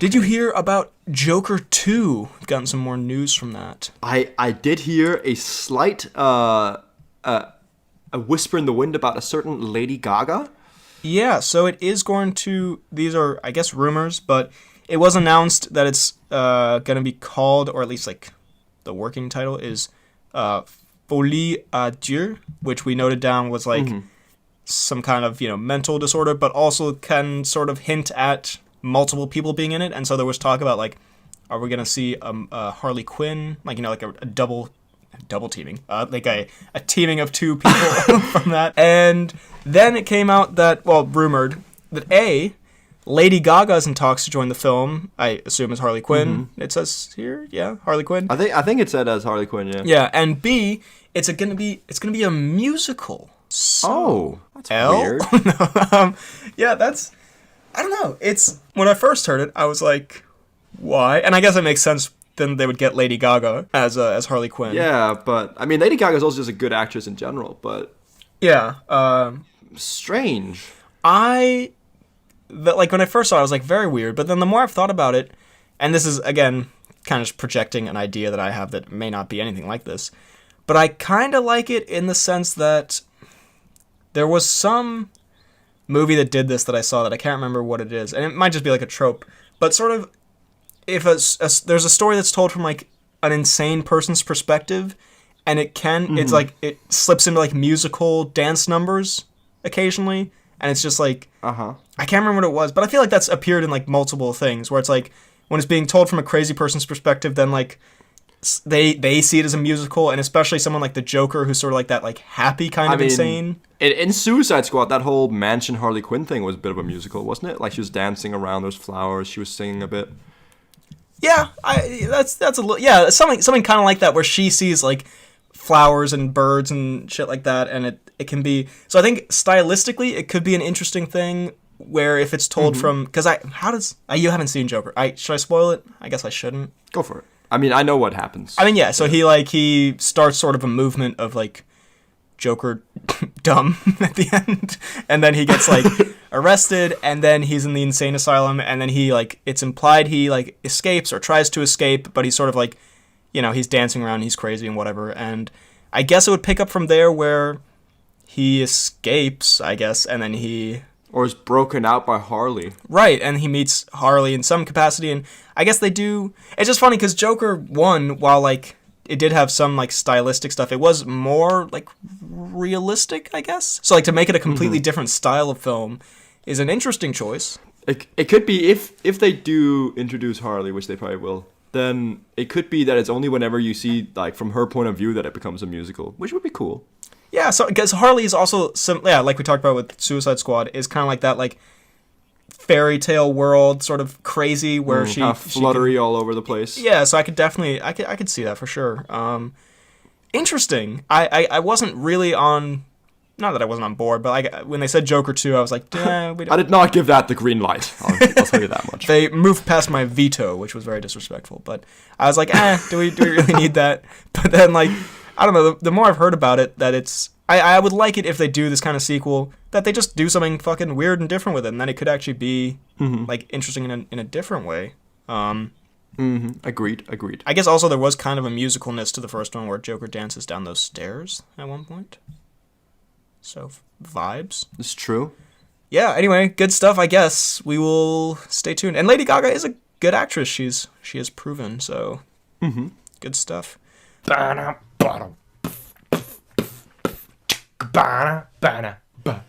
Did you hear about Joker 2? We've gotten some more news from that. I did hear a slight a whisper in the wind about a certain Lady Gaga. Yeah, so it is going to... These are, I guess, rumors, but it was announced that it's going to be called, or at least, like, the working title is Folie à Deux, which we noted down was, like, some kind of, mental disorder, but also can sort of hint at multiple people being in it. And so there was talk about, like, are we going to see a Harley Quinn, like, like a double teaming, like a teaming of two people from that. And then it came out that, rumored that Lady Gaga's in talks to join the film. I assume as Harley Quinn. It says here, yeah, Harley Quinn. I think it said as Harley Quinn, yeah. Yeah, and B, it's gonna be a musical. So, that's weird. Yeah, that's, I don't know. It's, when I first heard it, I was like, why? And I guess it makes sense. Then they would get Lady Gaga as Harley Quinn. Yeah, but I mean, Lady Gaga is also just a good actress in general. But yeah, strange. When I first saw it, I was like, very weird. But then the more I've thought about it, and this is again kind of projecting an idea that I have that may not be anything like this, but I kind of like it in the sense that there was some movie that did this that I saw that I can't remember what it is, and it might just be like a trope, but sort of. If there's a story that's told from like an insane person's perspective, and it's like it slips into like musical dance numbers occasionally, and it's just like I can't remember what it was, but I feel like that's appeared in like multiple things where it's like when it's being told from a crazy person's perspective, then like they see it as a musical, and especially someone like the Joker who's sort of like that like happy kind of insane. In Suicide Squad, that whole mansion Harley Quinn thing was a bit of a musical, wasn't it? Like she was dancing around those flowers, she was singing a bit. Yeah, that's a little, yeah, something kind of like that where she sees like flowers and birds and shit like that, and it can be, so I think stylistically it could be an interesting thing where if it's told from, because you haven't seen Joker, should I spoil it? I guess I shouldn't. Go for it. I mean, I know what happens. I mean, yeah, so he starts sort of a movement of like Joker dumb at the end, and then he gets like arrested, and then he's in the insane asylum, and then he like, it's implied he like escapes or tries to escape, but he's sort of like, he's dancing around, he's crazy and whatever, and I guess it would pick up from there where he escapes, I guess, and then or is broken out by Harley. Right, and he meets Harley in some capacity, and I guess they do, it's just funny because Joker 1, while like it did have some like stylistic stuff, it was more like realistic, I guess. So like to make it a completely different style of film is an interesting choice. It could be if they do introduce Harley, which they probably will, then it could be that it's only whenever you see like from her point of view that it becomes a musical, which would be cool. Yeah, so because Harley is also like we talked about with Suicide Squad, is kind of like that like fairy tale world sort of crazy where she fluttery all over the place. Yeah, so I could definitely I could see that for sure. Interesting. I wasn't really on, not that I wasn't on board, but when they said Joker 2, I was like, I did not give that the green light. I'll tell you that much. They moved past my veto, which was very disrespectful, but I was like, do we really need that? But then like, I don't know, the more I've heard about it, that it's, I would like it if they do this kind of sequel, that they just do something fucking weird and different with it, and then it could actually be like interesting in a different way. Agreed. I guess also there was kind of a musicalness to the first one where Joker dances down those stairs at one point. So, vibes. It's true. Yeah, anyway, good stuff, I guess. We will stay tuned. And Lady Gaga is a good actress. She has proven, so good stuff. Ba-na, ba-da, ba-na, ba-na, ba.